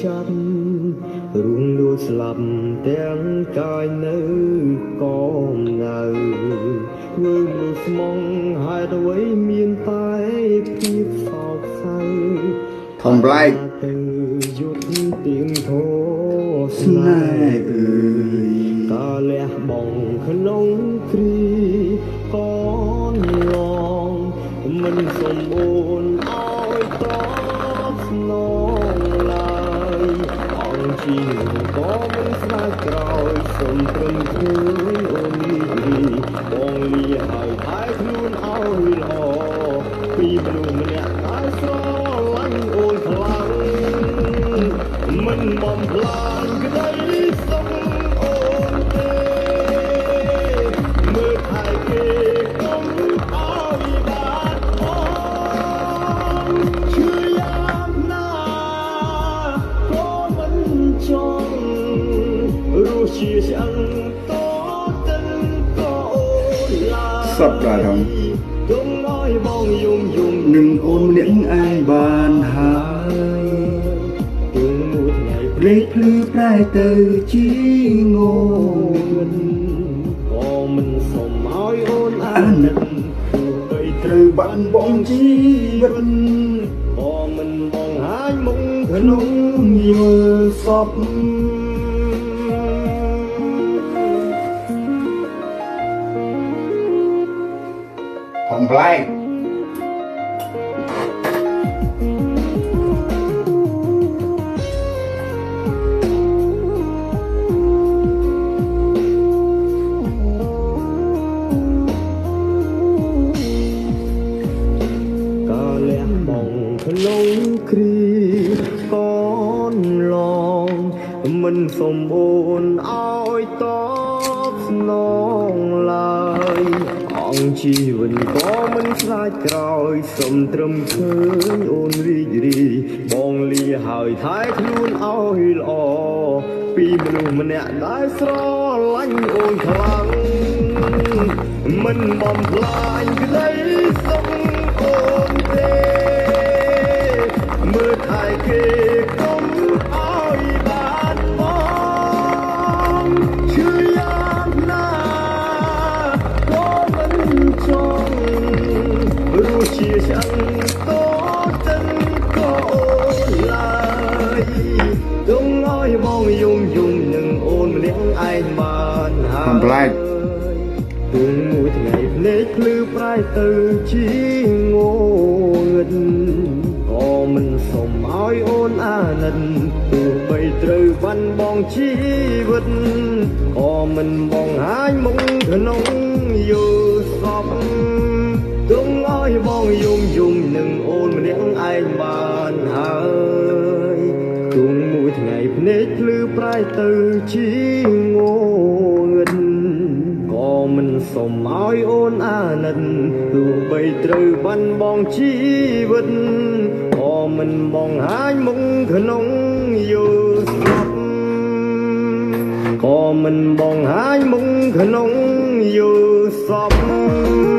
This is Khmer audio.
ចិត្តរួមដូចស្លាប់ទាំងកាយនៅកងនៅធ្វើមនុស្សស្មងហេតុអ្វីមានតែភាពសោកសៅធំប្លែកទៅយុទ្ធទៀងធោស្នេហ៍អើយកាលះបងក្នុងគ្រីកនឡងមិនសំអូនឲ្យតបស្នងឡើយអង្គជីក៏មិនស្ដាយក្រោយសុំព្រមឃើញអូនរីករីបងលាឲ្យថែខ្លួនឲ្យល្អពីមនុស្សម្នាក់ដែលស្រឡាញ់អូនខ្លាំងមិនបំផ្លាញក្តីសុខអូនទេមើលថែគេកុំឲ្យបាត់បង់ឈឺយ៉ាងណាក៏មិនចង់រស់ជាឆ្អឹងតទៅក៏អូនឡើយសពដល់ហ្នឹងកុំឲ្យបងយំនឹងអូនម្នាក់ឯងបានហើយព្រេងភ្លឺប្រែទៅជាងងក៏មិនសុំឲ្យអូនអាណិតទោះបីត្រូវបាត់បង់ជីវិតក៏មិនបងហាញមុខក្នុងយល់សពធំប្លែកក្នុងគ្រីកនឡងមិនសំអូនឲ្យតបស្នងឡើយអង្គជីវិតក៏មិនស្ដាយក្រោយសុំត្រឹមឃើញអូនរីករាយបងលាហើយថែខ្លួនឲ្យល្អពីមនុស្សម្នាក់ដែលស្រឡាញ់អូនខ្លាំងមិនបំផ្លាញក្តីសុខអូនទេមើលថែគេកុំឲ្យបាត់បង់ឈឺយ៉ាងណាក៏មិនចង់រស់ជាឆ្អឹងតទៅក៏អូនឡើយកុំឲ្យបងយំនឹងអូនម្នាក់ឯងបានហើយធំប្លែកពេលមួយថ្ងៃភ្នែកភ្លឺប្រែទៅជាងងឹតក៏មិនសុំឲ្យអូនអាណិតទោះបីត្រូវបាត់បង់ជីវិតក៏មិនបងហាញមុខក្នុងយល់សពទងឲ្យបងយំនឹងអូនម្នាក់ឯងបានហើយទងមួយថ្ងៃភ្នែកភ្លឺប្រែទៅជាងងឹតក៏មិនសុំឲ្យអូនអាណិតទោះបីត្រូវបាត់បង់ជីវិតក៏មិនបងហាញមុខក្នុងយល់ស្លាប់ក៏មិនបងហាញមុខក្នុងយល់សព